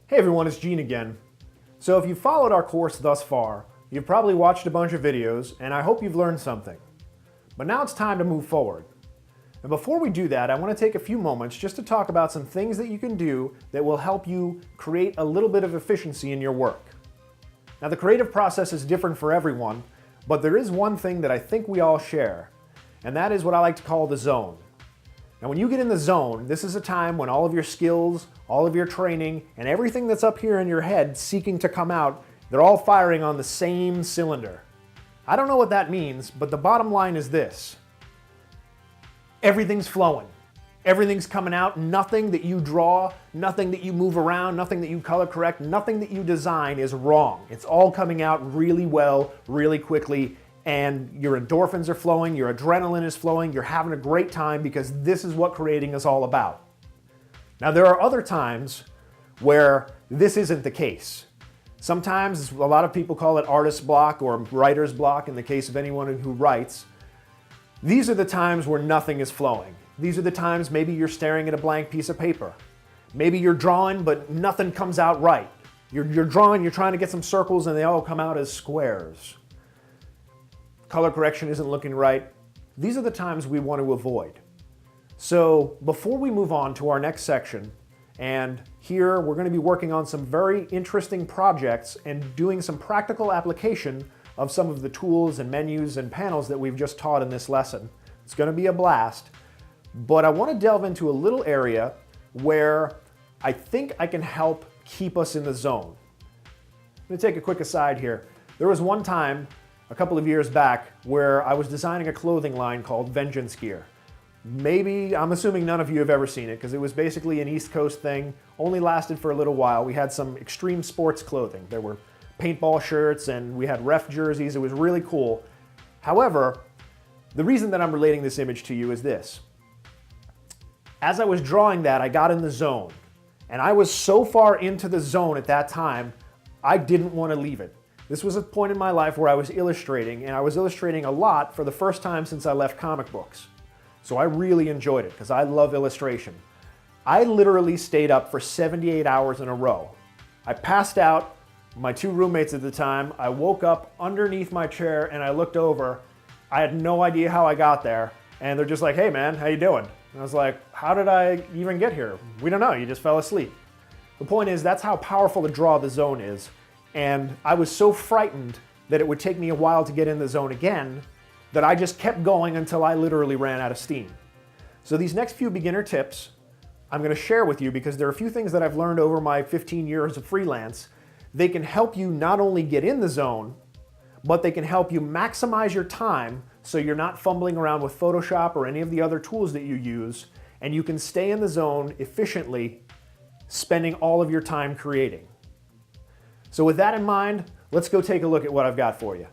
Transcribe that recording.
Hey everyone, it's Gene again. So if you've followed our course thus far, you've probably watched a bunch of videos, and I hope you've learned something. But now it's time to move forward. And before we do that, I want to take a few moments just to talk about some things that you can do that will help you create a little bit of efficiency in your work. Now the creative process is different for everyone, but there is one thing that I think we all share, and that is what I like to call the zone. Now when you get in the zone, this is a time when all of your skills, all of your training, and everything that's up here in your head seeking to come out, they're all firing on the same cylinder. I don't know what that means, but the bottom line is this. Everything's flowing. Everything's coming out. Nothing that you draw, nothing that you move around, nothing that you color correct, nothing that you design is wrong. It's all coming out really well, really quickly, and your endorphins are flowing, your adrenaline is flowing, you're having a great time because this is what creating is all about. Now there are other times where this isn't the case. Sometimes a lot of people call it artist's block or writer's block in the case of anyone who writes. These are the times where nothing is flowing. These are the times maybe you're staring at a blank piece of paper. Maybe you're drawing but nothing comes out right. You're drawing, you're trying to get some circles and they all come out as squares. Color correction isn't looking right. These are the times we want to avoid. So before we move on to our next section, and here we're going to be working on some very interesting projects and doing some practical application of some of the tools and menus and panels that we've just taught in this lesson. It's going to be a blast, but I want to delve into a little area where I think I can help keep us in the zone. I'm going to take a quick aside here. There was one time a couple of years back where I was designing a clothing line called Vengeance Gear. Maybe, I'm assuming none of you have ever seen it because it was basically an East Coast thing, only lasted for a little while. We had some extreme sports clothing. There were paintball shirts and we had ref jerseys. It was really cool. However, the reason that I'm relating this image to you is this. As I was drawing that, I got in the zone. And I was so far into the zone at that time, I didn't want to leave it. This was a point in my life where I was illustrating, and I was illustrating a lot for the first time since I left comic books. So I really enjoyed it because I love illustration. I literally stayed up for 78 hours in a row. I passed out, my two roommates at the time, I woke up underneath my chair and I looked over. I had no idea how I got there, and they're just like, "Hey man, how you doing?" And I was like, "How did I even get here?" "We don't know, you just fell asleep." The point is, that's how powerful the draw the zone is. And I was so frightened that it would take me a while to get in the zone again that I just kept going until I literally ran out of steam. So these next few beginner tips I'm going to share with you because there are a few things that I've learned over my 15 years of freelance. They can help you not only get in the zone, but they can help you maximize your time so you're not fumbling around with Photoshop or any of the other tools that you use, and you can stay in the zone efficiently, spending all of your time creating. So with that in mind, let's go take a look at what I've got for you.